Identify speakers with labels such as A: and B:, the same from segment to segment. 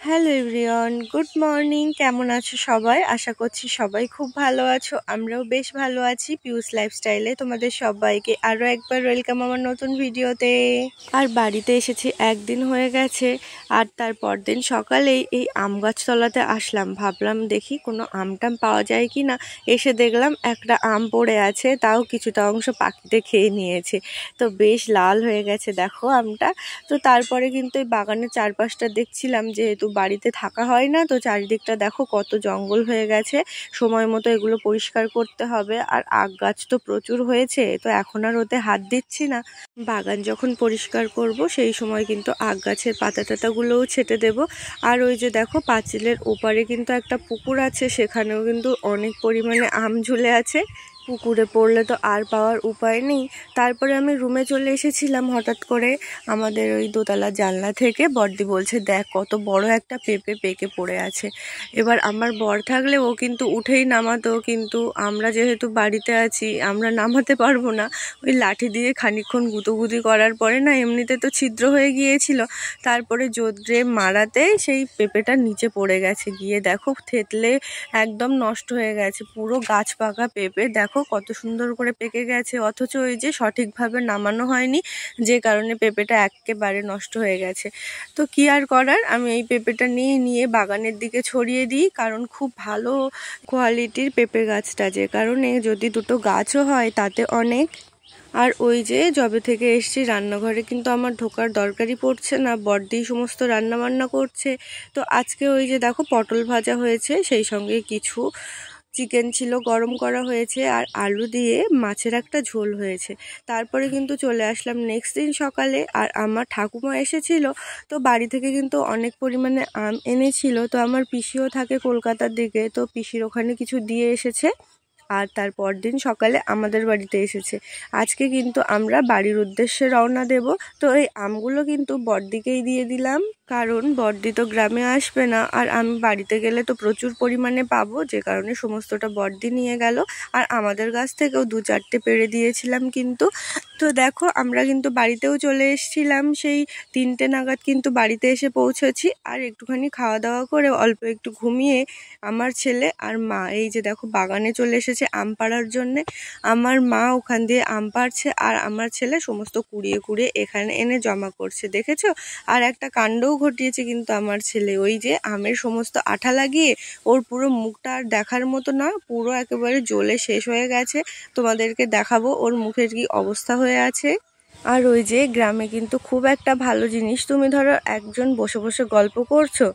A: Hello everyone, good morning. কেমন আছো সবাই? আশা করছি সবাই খুব ভালো আছো। আমরাও বেশ ভালো আছি। পিউস লাইফস্টাইলে তোমাদের সবাইকে আরও একবার ওয়েলকাম আমার নতুন ভিডিওতে। আর বাড়িতে এসেছি একদিন হয়ে গেছে, আর তারপর দিন সকালেই এই আম গাছতলাতে আসলাম। ভাবলাম দেখি কোনো আমটাম পাওয়া যায় কি না। এসে দেখলাম একটা আম পড়ে আছে, তাও কিছুটা অংশ পাখিতে খেয়ে নিয়েছে। তো বেশ লাল হয়ে গেছে দেখো আমটা। তো তারপরে কিন্তু এই বাগানের চারপাশটা দেখছিলাম, যেহেতু বাড়িতে থাকা হয় না, তো চারিদিকটা দেখো কত জঙ্গল হয়ে গেছে। সময় মতো এগুলো পরিষ্কার করতে হবে। আর আগ গাছ তো প্রচুর হয়েছে, তো এখন আর ওতে হাত দিচ্ছি না। বাগান যখন পরিষ্কার করব সেই সময় কিন্তু আগ গাছের পাতা টাতাগুলোও ছেটে দেব। আর ওই যে দেখো পাঁচিলের ওপারে কিন্তু একটা পুকুর আছে, সেখানেও কিন্তু অনেক পরিমাণে আম ঝুলে আছে। পুকুরে পড়লে তো আর পাওয়ার উপায় নেই। তারপরে আমি রুমে চলে এসেছিলাম হঠাৎ করে। আমাদের ওই দোতলা জানলা থেকে বড়দি বলছে, দেখ কত বড় একটা পেঁপে পেকে পড়ে আছে। এবার আমার বর থাকলে ও কিন্তু উঠেই নামাতো, কিন্তু আমরা যেহেতু বাড়িতে আছি আমরা নামাতে পারবো না। ওই লাঠি দিয়ে খানিকক্ষণ গুঁতোগুতি করার পরে না, এমনিতে তো ছিদ্র হয়ে গিয়েছিল, তারপরে জোরে মারাতে সেই পেঁপেটা নিচে পড়ে গেছে। গিয়ে দেখো থেতলে একদম নষ্ট হয়ে গেছে, পুরো গাছ পাকা পেঁপে। দেখো কত সুন্দর করে পেকে গেছে, অথচ ওই যে সঠিকভাবে নামানো হয়নি, যে কারণে পেঁপেটা একেবারে নষ্ট হয়ে গেছে। তো কি আর করার, আমি এই পেঁপেটা নিয়ে বাগানের দিকে ছড়িয়ে দিই, কারণ খুব ভালো কোয়ালিটির পেঁপে গাছটা, যে কারণে যদি দুটো গাছও হয় তাতে অনেক। আর ওই যে যবে থেকে এসছি রান্নাঘরে কিন্তু আমার ঢোকার দরকারই পড়ছে না, বড়দি সমস্ত রান্না বান্না করছে। তো আজকে ওই যে দেখো পটল ভাজা হয়েছে, সেই সঙ্গে কিছু চিকেন ছিল গরম করা হয়েছে, আর আলু দিয়ে মাছের একটা ঝোল হয়েছে। তারপরে কিন্তু চলে আসলাম নেক্সট দিন সকালে, আর আমার ঠাকুমা এসেছিল। তো বাড়ি থেকে কিন্তু অনেক পরিমাণে আম এনেছিল। তো আমার পিসিও থাকে কলকাতার দিকে, তো পিসির ওখানে কিছু দিয়ে এসেছে। আর তারপর দিন সকালে আমাদের বাড়িতে এসেছে। আজকে কিন্তু আমরা বাড়ির উদ্দেশ্যে রওনা দেব। তো এই আমগুলো কিন্তু বড়দিকেই দিয়ে দিলাম, কারণ বড়দি তো গ্রামে আসবে না, আর আমি বাড়িতে গেলে তো প্রচুর পরিমাণে পাবো, যে কারণে সমস্তটা বড়দি নিয়ে গেল। আর আমাদের গাছ থেকেও 2-4টে পেড়ে দিয়েছিলাম কিন্তু। তো দেখো আমরা কিন্তু বাড়িতেও চলে এসেছিলাম, সেই 3টে নাগাদ কিন্তু বাড়িতে এসে পৌঁছেছি। আর একটুখানি খাওয়া দাওয়া করে অল্প একটু ঘুমিয়ে আমার ছেলে আর মা এই যে দেখো বাগানে চলে এসেছে আম পাড়ার জন্যে। আমার মা ওখান দিয়ে আম পাড়ছে, আর আমার ছেলে সমস্ত কুড়িয়ে কুড়িয়ে এখানে এনে জমা করছে, দেখেছো? আর একটা কাণ্ডও ঘটিয়েছে কিন্তু আমার ছেলে, ওই যে আমের সমস্ত আঠা লাগিয়ে ওর পুরো মুখটা আর দেখার মতো না, পুরো একেবারে জ্বলে শেষ হয়ে গেছে। তোমাদেরকে দেখাবো ওর মুখের কি অবস্থা হয়ে আছে। আর ওই যে গ্রামে কিন্তু খুব একটা ভালো জিনিস, তুমি ধরো একজন বসে বসে গল্প করছো,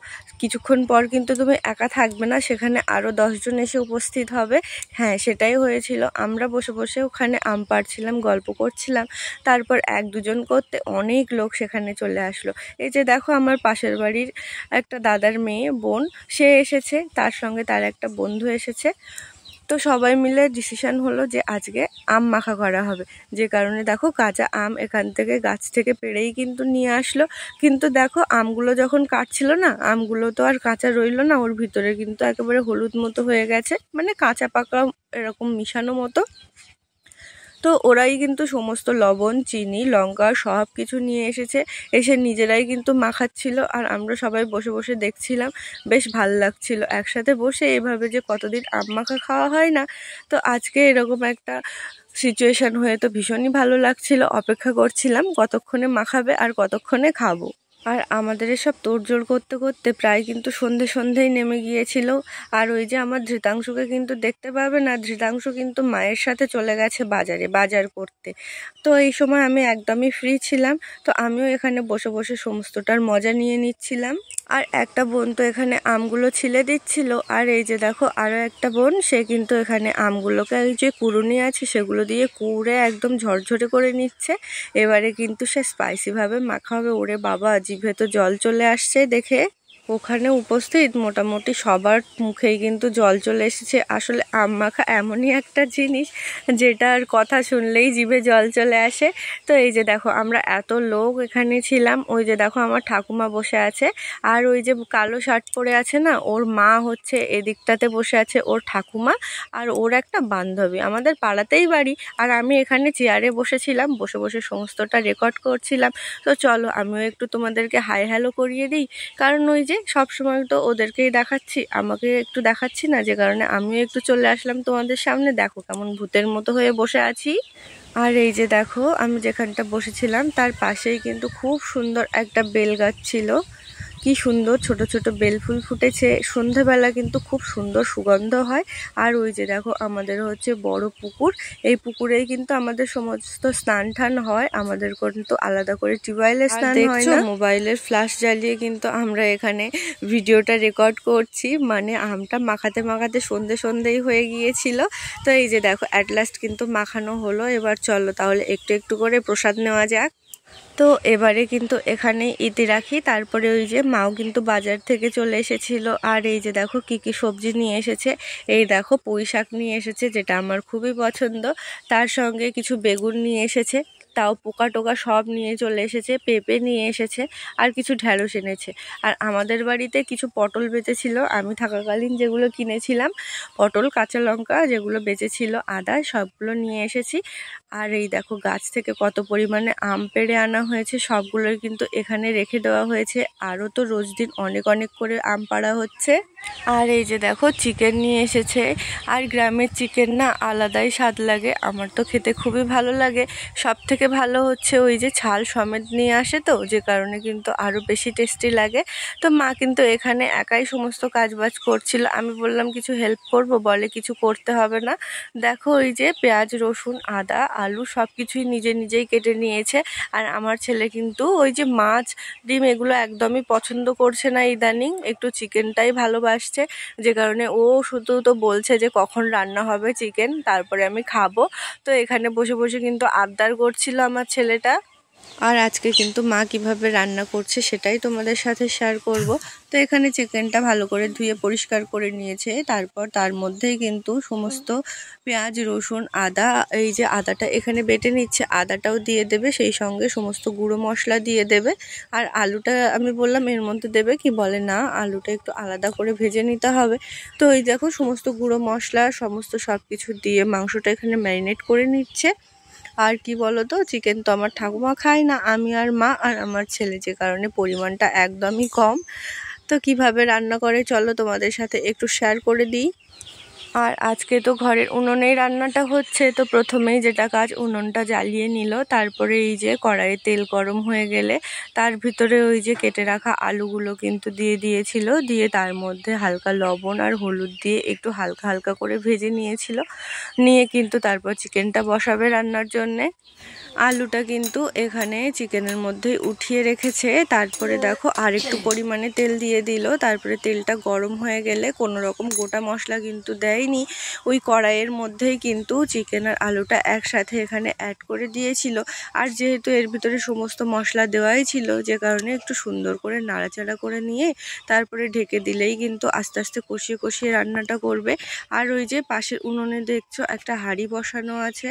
A: কিছুক্ষণ পর কিন্তু তুমি একা থাকবে না, সেখানে আরও 10জন এসে উপস্থিত হবে। হ্যাঁ, সেটাই হয়েছিল। আমরা বসে বসে ওখানে আম পাড়ছিলাম, গল্প করছিলাম, তারপর 1-2জন করতে অনেক লোক সেখানে চলে আসলো। এই যে দেখো আমার পাশের বাড়ির একটা দাদার মেয়ে বোন, সে এসেছে, তার সঙ্গে তার একটা বন্ধু এসেছে। তো সবাই মিলে ডিসিশন হলো যে আজকে আম মাখা করা হবে, যে কারণে দেখো কাঁচা আম এখান থেকে গাছ থেকে পেড়েই কিন্তু নিয়ে আসলো। কিন্তু দেখো আমগুলো যখন কাটছিল না, আমগুলো তো আর কাঁচা রইলো না, ওর ভিতরে কিন্তু একেবারে হলুদ মতো হয়ে গেছে, মানে কাঁচা পাকা এরকম মিশানো মতো। তো ওরাই কিন্তু সমস্ত লবণ চিনি লঙ্কা সব কিছু নিয়ে এসেছে, এসে নিজেরাই কিন্তু মাখাচ্ছিল, আর আমরা সবাই বসে বসে দেখছিলাম। বেশ ভাল লাগছিল একসাথে বসে এভাবে, যে কতদিন আম মাখা খাওয়া হয় না। তো আজকে এরকম একটা সিচুয়েশন হয়ে তো ভীষণই ভালো লাগছিল, অপেক্ষা করছিলাম কতক্ষণে মাখাবে আর কতক্ষণে খাবো। আর আমাদের এসব তোড়জোড় করতে করতে প্রায় কিন্তু সন্ধেই নেমে গিয়েছিল। আর ওই যে আমার ধৃতাংশুকে কিন্তু দেখতে পাবে না, ধৃতাংশু কিন্তু মায়ের সাথে চলে গেছে বাজারে বাজার করতে। তো এই সময় আমি একদমই ফ্রি ছিলাম, তো আমিও এখানে বসে বসে সমস্তটার মজা নিয়ে নিচ্ছিলাম। আর একটা বোন তো এখানে আমগুলো ছিলে দিচ্ছিল, আর এই যে দেখো আরও একটা বোন, সে কিন্তু এখানে আমগুলোকে এই যে কুড়ুনি আছে সেগুলো দিয়ে কুড়ে একদম ঝরঝরে করে নিচ্ছে। এবারে কিন্তু সে স্পাইসিভাবে মাখা হবে। ওরে বাবা, জিভে তো জল চলে আসছে দেখে। ওখানে উপস্থিত মোটামুটি সবার মুখেই কিন্তু জল চলে এসেছে। আসলে আম মাখা এমনই একটা জিনিস যেটার কথা শুনলেই জিভে জল চলে আসে। তো এই যে দেখো আমরা এত লোক এখানে ছিলাম, ওই যে দেখো আমার ঠাকুমা বসে আছে, আর ওই যে কালো শার্ট পরে আছে না, ওর মা হচ্ছে এদিকটাতে বসে আছে, ওর ঠাকুমা আর ওর একটা বান্ধবী, আমাদের পাড়াতেই বাড়ি। আর আমি এখানে চেয়ারে বসেছিলাম, বসে বসে সমস্তটা রেকর্ড করছিলাম। তো চলো আমিও একটু তোমাদেরকে হাই হ্যালো করিয়ে দিই, কারণ ওই যে সব সময় তো ওদেরকেই দেখাচ্ছি, আমাকে একটু দেখাচ্ছি না, যে কারণে আমিও একটু চলে আসলাম তোমাদের সামনে। দেখো কেমন ভূতের মতো হয়ে বসে আছি। আর এই যে দেখো আমি যেখানটা বসেছিলাম তার পাশেই কিন্তু খুব সুন্দর একটা বেল গাছ ছিল। কি সুন্দর ছোট ছোট বেল ফুল ফুটেছে, সন্ধেবেলা কিন্তু খুব সুন্দর সুগন্ধ হয়। আর ওই যে দেখো আমাদের হচ্ছে বড় পুকুর, এই পুকুরেই কিন্তু আমাদের সমস্ত স্নান টান হয়, আমাদের কিন্তু আলাদা করে টিউবওয়েলে স্নান হয় না। মোবাইলের ফ্ল্যাশ জ্বালিয়ে কিন্তু আমরা এখানে ভিডিওটা রেকর্ড করছি, মানে আমটা মাখাতে মাখাতে সন্ধেই হয়ে গিয়েছিল। তো এই যে দেখো অ্যাট লাস্ট কিন্তু মাখানো হলো। এবার চলো তাহলে একটু একটু করে প্রসাদ নেওয়া যাক। তো এবারে কিন্তু এখানে ইতি রাখি। তারপরে ওই যে মাও কিন্তু বাজার থেকে চলে এসেছিল। আর এই যে দেখো কি কি সবজি নিয়ে এসেছে। এই দেখো পুঁই শাক নিয়ে এসেছে, যেটা আমার খুবই পছন্দ। তার সঙ্গে কিছু বেগুন নিয়ে এসেছে, তাও পোকা টোকা সব নিয়ে চলে এসেছে। পেঁপে নিয়ে এসেছে, আর কিছু ঢ্যাঁড়স এনেছে। আর আমাদের বাড়িতে কিছু পটল বেঁচেছিল, আমি থাকাকালীন যেগুলো কিনেছিলাম, পটল, কাঁচা লঙ্কা যেগুলো বেঁচেছিল, আদা, সবগুলো নিয়ে এসেছি। আর এই দেখো গাছ থেকে কত পরিমাণে আম পেড়ে আনা হয়েছে, সবগুলোই কিন্তু এখানে রেখে দেওয়া হয়েছে। আরও তো রোজ দিন অনেক অনেক করে আম পাড়া হচ্ছে। আর এই যে দেখো চিকেন নিয়ে এসেছে। আর গ্রামের চিকেন না আলাদাই স্বাদ লাগে, আমার তো খেতে খুবই ভালো লাগে। সব থেকে ভালো হচ্ছে ওই যে ছাল সমেত নিয়ে আসে, তো যে কারণে কিন্তু আরও বেশি টেস্টি লাগে। তো মা কিন্তু এখানে একাই সমস্ত কাজবাজ করছিল, আমি বললাম কিছু হেল্প করব, বলে কিছু করতে হবে না। দেখো ওই যে পেঁয়াজ, রসুন, আদা, আলু সব কিছুই নিজেই কেটে নিয়েছে। আর আমার ছেলে কিন্তু ওই যে মাছ, ডিম এগুলো একদমই পছন্দ করছে না ইদানিং, একটু চিকেনটাই ভালোবাসছে, যে কারণে ও শুধু তো বলছে যে কখন রান্না হবে চিকেন, তারপরে আমি খাবো। তো এখানে বসে বসে কিন্তু আবদার করছিল আমার ছেলেটা। আর আজকে কিন্তু মা কিভাবে রান্না করছে সেটাই তোমাদের সাথে শেয়ার করব। তো এখানে চিকেনটা ভালো করে ধুয়ে পরিষ্কার করে নিয়েছে, তারপর তার মধ্যেই কিন্তু সমস্ত পেঁয়াজ, রসুন, আদা, এই যে আদাটা এখানে বেটে নিচ্ছে, আদাটাও দিয়ে দেবে, সেই সঙ্গে সমস্ত গুঁড়ো মশলা দিয়ে দেবে। আর আলুটা আমি বললাম এর মধ্যে দেবে কি, বলে না আলুটা একটু আলাদা করে ভেজে নিতে হবে। তো এই দেখো সমস্ত গুঁড়ো মশলা সমস্ত সব কিছু দিয়ে মাংসটা এখানে ম্যারিনেট করে নিচ্ছে। আর কি বলো তো, চিকেন তো আমার ঠাকুমা খায় না, আমি আর মা আর আমার ছেলে, যে কারণে পরিমাণটা একদমই কম। তো কিভাবে রান্না করে চলো তোমাদের সাথে একটু শেয়ার করে দিই। আর আজকে তো ঘরের উনুনেই রান্নাটা হচ্ছে। তো প্রথমেই যেটা কাজ, উনুনটা জ্বালিয়ে নিল, তারপরে এই যে কড়াইয়ে তেল গরম হয়ে গেলে তার ভিতরে ওই যে কেটে রাখা আলুগুলো কিন্তু দিয়ে দিয়েছিল, দিয়ে তার মধ্যে হালকা লবণ আর হলুদ দিয়ে একটু হালকা হালকা করে ভেজে নিয়েছিল, নিয়ে কিন্তু তারপর চিকেনটা বসাবে রান্নার জন্যে। আলুটা কিন্তু এখানে চিকেনের মধ্যে উঠিয়ে রেখেছে। তারপরে দেখো আর একটু পরিমাণে তেল দিয়ে দিল, তারপরে তেলটা গরম হয়ে গেলে কোনো রকম গোটা মশলা কিন্তু দেয়নি, ওই কড়াইয়ের মধ্যেই কিন্তু চিকেন আর আলুটা একসাথে এখানে অ্যাড করে দিয়েছিল। আর যেহেতু এর ভিতরে সমস্ত মশলা দেওয়াই ছিল, যে কারণে একটু সুন্দর করে নাড়াচাড়া করে নিয়ে তারপরে ঢেকে দিলেই কিন্তু আস্তে আস্তে কষিয়ে রান্নাটা করবে। আর ওই যে পাশের উনুনে দেখছো একটা হাঁড়ি বসানো আছে,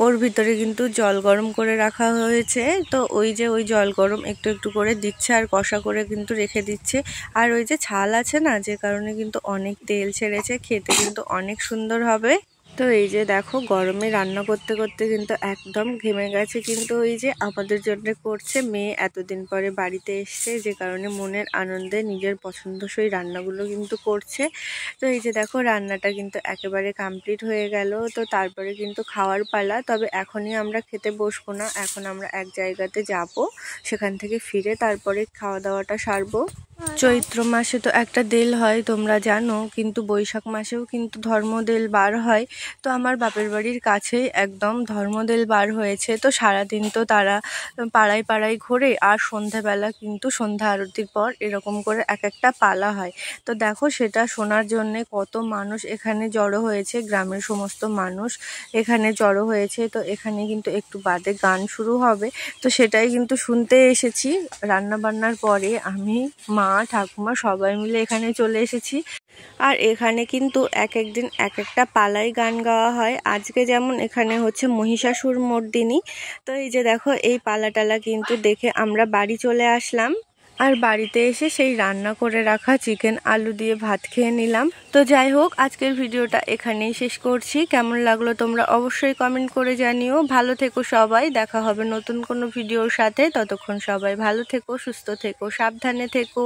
A: ওর ভিতরে কিন্তু জল গরম করে রাখা হয়েছে। তো ওই যে ওই জল গরম একটু একটু করে দিচ্ছে আর কষা করে কিন্তু রেখে দিচ্ছে। আর ওই যে ছাল আছে না, যে কারণে কিন্তু অনেক তেল ছেড়েছে, খেতে কিন্তু অনেক সুন্দর হবে। তো এই যে দেখো গরমে রান্না করতে করতে কিন্তু একদম ঘেমে গেছে, কিন্তু ওই যে আমাদের জন্য করছে। মেয়ে এতদিন পরে বাড়িতে এসছে, যে কারণে মনের আনন্দে নিজের পছন্দসই রান্নাগুলো কিন্তু করছে। তো এই যে দেখো রান্নাটা কিন্তু একেবারে কমপ্লিট হয়ে গেল। তো তারপরে কিন্তু খাওয়ার পালা, তবে এখনই আমরা খেতে বসবো না, এখন আমরা এক জায়গাতে যাব, সেখান থেকে ফিরে তারপরে খাওয়া দাওয়াটা সারবো। চৈত্র মাসে তো একটা দেল হয় তোমরা জানো, কিন্তু বৈশাখ মাসেও কিন্তু ধর্মদেল বার হয়। তো আমার বাপের বাড়ির কাছেই একদম ধর্মদেল বার হয়েছে। তো সারাদিন তো তারা পাড়ায় পাড়ায় ঘোরে, আর সন্ধ্যাবেলা কিন্তু সন্ধ্যা আরতির পর এরকম করে এক একটা পালা হয়। তো দেখো সেটা শোনার জন্যে কত মানুষ এখানে জড়ো হয়েছে, গ্রামের সমস্ত মানুষ এখানে জড়ো হয়েছে। তো এখানে কিন্তু একটু বাদে গান শুরু হবে, তো সেটাই কিন্তু শুনতে এসেছি। রান্না বান্নার পরে আমি, মা, ঠাকুমা সবাই মিলে এখানে চলে এসেছি। আর এখানে কিন্তু এক একদিন এক একটা পালায় গান গাওয়া হয়। আজকে যেমন এখানে হচ্ছে মহিষাসুর মর্দিনী। তো এই যে দেখো এই পালাটালা কিন্তু দেখে আমরা বাড়ি চলে আসলাম। আর বাড়িতে এসে সেই রান্না করে রাখা চিকেন আলু দিয়ে ভাত খেয়ে নিলাম। তো যাই হোক, আজকের ভিডিওটা এখানেই শেষ করছি। কেমন লাগলো তোমরা অবশ্যই কমেন্ট করে জানিও। ভালো থেকো সবাই, দেখা হবে নতুন কোনো ভিডিওর সাথে। ততক্ষণ সবাই ভালো থেকো, সুস্থ থেকো, সাবধানে থেকো।